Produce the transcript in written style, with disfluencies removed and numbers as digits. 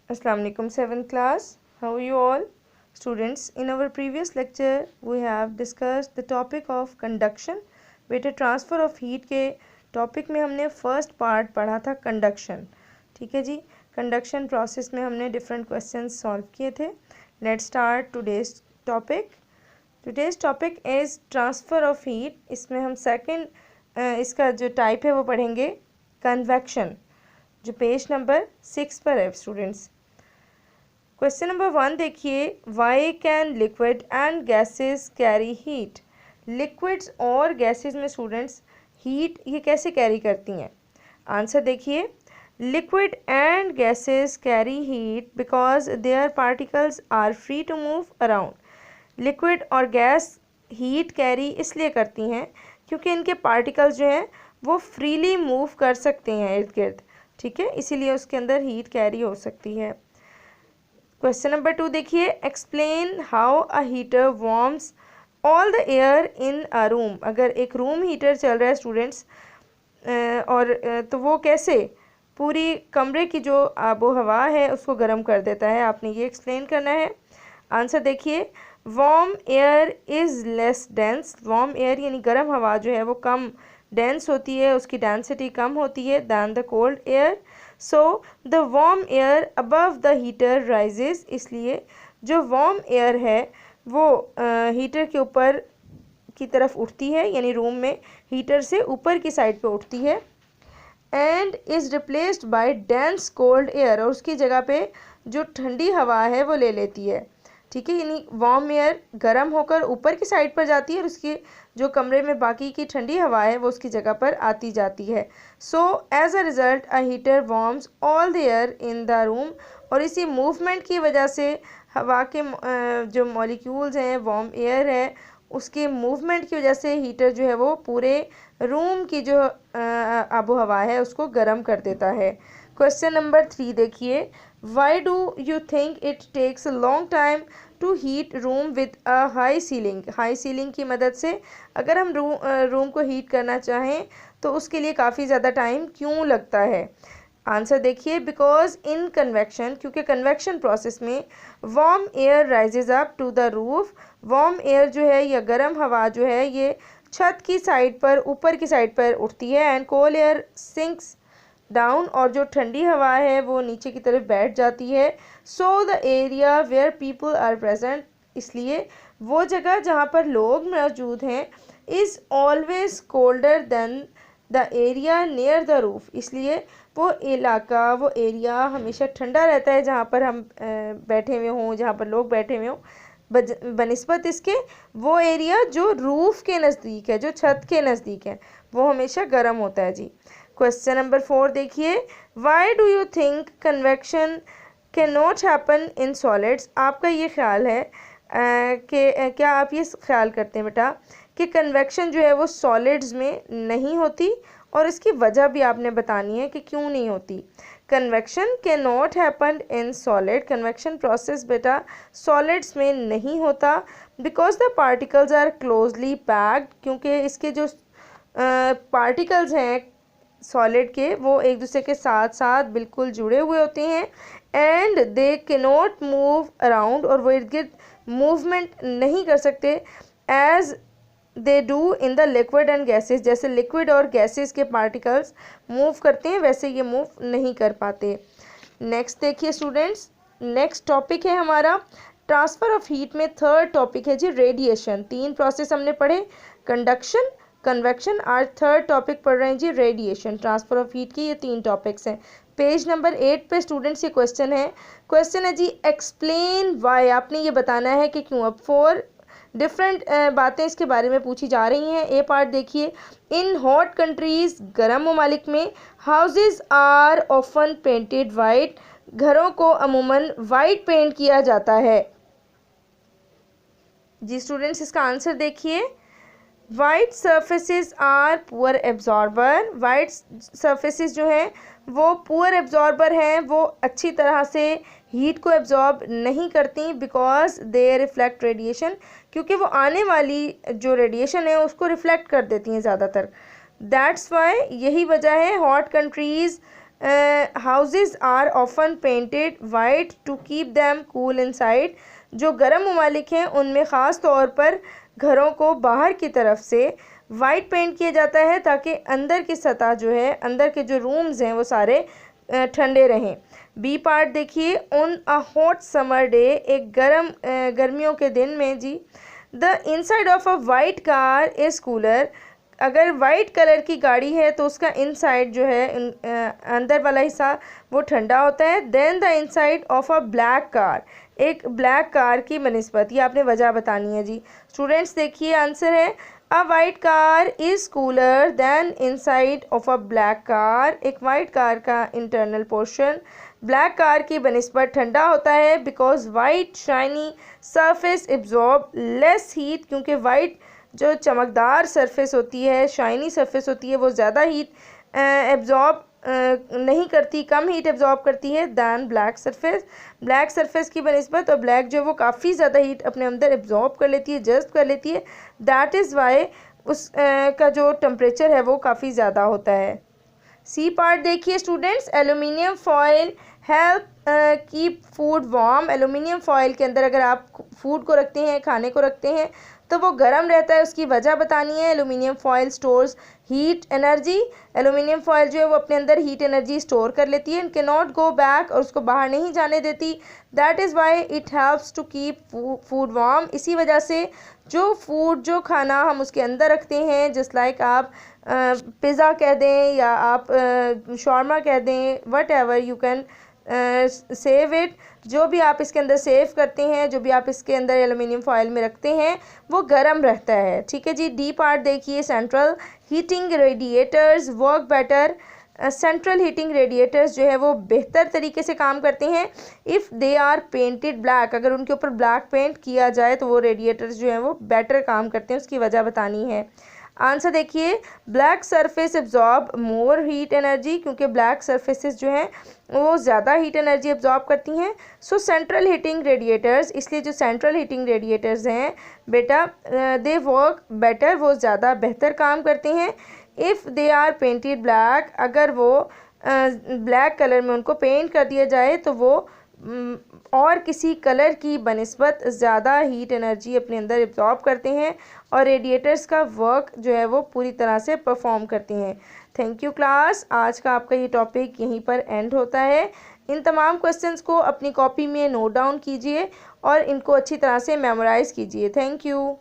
Assalamu alaikum 7th class. How are you all? Students, in our previous lecture we have discussed the topic of conduction. बेटे transfer of heat के topic में हमने first part पढ़ा था conduction. ठीक है जी. Conduction process में हमने डिफरेंट क्वेश्चंस सॉल्व किए थे. Let's start today's topic. Today's topic is transfer of heat. इसमें हम सेकंड इसका जो टाइप है वो पढ़ेंगे कन्वेक्शन, जो पेज नंबर 6 पर है स्टूडेंट्स. क्वेश्चन नंबर 1 देखिए. Why can liquid and gases carry heat. Liquids और गैसेस में स्टूडेंट्स हीट ये कैसे कैरी करती हैं? आंसर देखिए. Liquid and gases carry heat because their particles are free to move around. Liquid और गैस हीट कैरी इसलिए करती हैं क्योंकि इनके पार्टिकल्स जो हैं वो फ्रीली मूव कर सकते हैं इर्द गिर्द. ठीक है, इसीलिए उसके अंदर हीट कैरी हो सकती है. क्वेश्चन नंबर 2 देखिए. Explain how a heater warms all the air in a room. अगर एक रूम हीटर चल रहा है स्टूडेंट्स और तो वो कैसे पूरी कमरे की जो आबो हवा है उसको गर्म कर देता है. आपने ये एक्सप्लेन करना है. आंसर देखिए. Warm air is less dense. Warm air यानी गर्म हवा जो है वो कम डेंस होती है, उसकी डेंसिटी कम होती है than the cold air. So the warm air above the heater rises. इसलिए जो वार्म एयर है वो हीटर के ऊपर की तरफ उठती है, यानी रूम में हीटर से ऊपर की साइड पे उठती है. And is replaced by dense cold air. और उसकी जगह पे जो ठंडी हवा है वो ले लेती है. ठीक है, यानी वार्म एयर गर्म होकर ऊपर की साइड पर जाती है और उसकी जो कमरे में बाकी की ठंडी हवा है वो उसकी जगह पर आती जाती है. So as a result a heater warms all the air in the room. और इसी मूवमेंट की वजह से हवा के जो मॉलिक्यूल्स हैं, वार्म एयर है, उसके मूवमेंट की वजह से हीटर जो है वो पूरे रूम की जो आबो हवा है उसको गर्म कर देता है. क्वेश्चन नंबर 3 देखिए. Why do you think it takes a long time to heat room with a high ceiling. High ceiling की मदद से अगर हम रूम को हीट करना चाहें तो उसके लिए काफ़ी ज़्यादा टाइम क्यों लगता है? आंसर देखिए. बिकॉज इन कन्वेक्शन, क्योंकि कन्वेक्शन प्रोसेस में warm air rises up to the roof. Warm air जो है या गर्म हवा जो है ये छत की साइड पर, ऊपर की साइड पर उठती है. And cold air sinks down. और जो ठंडी हवा है वो नीचे की तरफ बैठ जाती है. So the area where people are present. इसलिए वो जगह जहाँ पर लोग मौजूद हैं is always colder than the area near the roof. इसलिए वो इलाका, वो एरिया हमेशा ठंडा रहता है जहाँ पर हम बैठे हुए हों, जहाँ पर लोग बैठे हुए हों, बनिस्बत इसके वो एरिया जो रूफ़ के नज़दीक है, जो छत के नज़दीक है, वो हमेशा गर्म होता है जी. क्वेश्चन नंबर 4 देखिए. Why do you think convection can not happen in solids. आपका ये ख्याल है कि क्या आप ये ख्याल करते हैं बेटा कि कन्वेक्शन जो है वो सॉलिड्स में नहीं होती? और इसकी वजह भी आपने बतानी है कि क्यों नहीं होती. Convection can not happen in solid. Convection process बेटा सॉलिड्स में नहीं होता because the particles are closely packed. क्योंकि इसके जो पार्टिकल्स हैं सॉलिड के वो एक दूसरे के साथ साथ बिल्कुल जुड़े हुए होते हैं. And they can not move around. और वो इर्द गिर्द मूवमेंट नहीं कर सकते as they do in the liquid and gases. जैसे लिक्विड और गैसेस के पार्टिकल्स मूव करते हैं वैसे ये मूव नहीं कर पाते. नेक्स्ट देखिए स्टूडेंट्स. नेक्स्ट टॉपिक है हमारा ट्रांसफ़र ऑफ हीट में थर्ड टॉपिक है जी रेडिएशन. 3 प्रोसेस हमने पढ़े, कंडक्शन, कन्वेक्शन. आज थर्ड टॉपिक पढ़ रहे हैं जी रेडिएशन. ट्रांसफ़र ऑफ हीट की ये 3 टॉपिक्स हैं. पेज नंबर 8 पे स्टूडेंट्स ये क्वेश्चन है. क्वेश्चन है जी एक्सप्लेन वाई. आपने ये बताना है कि क्यों. अब 4 डिफरेंट बातें इसके बारे में पूछी जा रही हैं. ए पार्ट देखिए. इन हॉट कंट्रीज़, गर्म ममालिक में, houses are often painted white. घरों को अमूमन वाइट पेंट किया जाता है जी. स्टूडेंट्स इसका आंसर देखिए. White surfaces are poor absorber. White surfaces जो हैं वो पुअर एब्जॉर्बर हैं, वो अच्छी तरह से हीट को एब्जॉर्ब नहीं करती बिकॉज दे रिफ्लेक्ट रेडिएशन. क्योंकि वो आने वाली जो रेडिएशन है उसको रिफ्लेक्ट कर देती हैं ज़्यादातर. दैट्स वाई, यही वजह है hot countries houses are often painted white to keep them cool inside. जो गर्म ममालिक हैं उनमें ख़ास तौर पर घरों को बाहर की तरफ से वाइट पेंट किया जाता है ताकि अंदर की सतह जो है, अंदर के जो रूम्स हैं वो सारे ठंडे रहें। बी पार्ट देखिए, on a hot summer day, एक गर्मियों के दिन में जी, the inside of a white car is cooler. अगर वाइट कलर की गाड़ी है तो उसका इनसाइड जो है, अंदर वाला हिस्सा वो ठंडा होता है। Then the inside of a black car, एक ब्लैक कार की बनिस्बत, ये आपने वजह बतानी है जी। स्टूडेंट्स देखिए आंसर है a white car is cooler than inside of a black car. एक वाइट कार का इंटरनल पोर्शन ब्लैक कार की बनिस्बत ठंडा होता है, because white shiny surface absorb less heat, क्योंकि वाइट जो चमकदार सरफेस होती है, शाइनी सरफेस होती है, वो ज़्यादा हीट एब्जॉर्ब नहीं करती, कम हीट एब्जॉर्ब करती है than black surface. Black surface की बनिस्बत, और ब्लैक जो है वो काफ़ी ज़्यादा हीट अपने अंदर एब्जॉर्ब कर लेती है, जज्ब कर लेती है। दैट इज़ वाई उस का जो टेम्परेचर है वो काफ़ी ज़्यादा होता है। सी पार्ट देखिए students, aluminium foil help keep food warm. Aluminium foil के अंदर अगर आप फूड को रखते हैं, खाने को रखते हैं, तो वो गर्म रहता है, उसकी वजह बतानी है। Aluminium foil stores heat energy. Aluminium foil जो है वो अपने अंदर हीट एनर्जी स्टोर कर लेती है, कैन नॉट गो बैक, और उसको बाहर नहीं जाने देती। That is why it helps to keep food warm. इसी वजह से जो खाना हम उसके अंदर रखते हैं, जस्ट लाइक आप पिज़्ज़ा कह दें या आप शॉर्मा कह दें, what ever you can save it, जो भी आप इसके अंदर सेव करते हैं, जो भी आप इसके अंदर एल्यूमिनियम फॉयल में रखते हैं, वो गर्म रहता है। ठीक है जी। डी पार्ट देखिए, central heating radiators work better. Central heating radiators जो है वो बेहतर तरीके से काम करते हैं if they are painted black. अगर उनके ऊपर ब्लैक पेंट किया जाए तो वो रेडिएटर्स जो हैं वो बेटर काम करते हैं, उसकी वजह बतानी है। आंसर देखिए, black surface absorb more heat energy, क्योंकि ब्लैक सरफेसेस जो हैं वो ज़्यादा हीट एनर्जी एब्जॉर्ब करती हैं। सो सेंट्रल हीटिंग रेडिएटर्स, इसलिए जो सेंट्रल हीटिंग रेडिएटर्स हैं बेटा, दे वर्क बेटर, वो ज़्यादा बेहतर काम करते हैं। If they are painted black, अगर वो ब्लैक कलर में उनको पेंट कर दिया जाए तो वो और किसी कलर की बनिस्बत ज़्यादा हीट एनर्जी अपने अंदर एब्जॉर्ब करते हैं, और रेडिएटर्स का वर्क जो है वो पूरी तरह से परफॉर्म करते हैं। थैंक यू क्लास, आज का आपका ये टॉपिक यहीं पर एंड होता है। इन तमाम क्वेश्चंस को अपनी कॉपी में नोट डाउन कीजिए और इनको अच्छी तरह से मेमोराइज़ कीजिए। Thank you.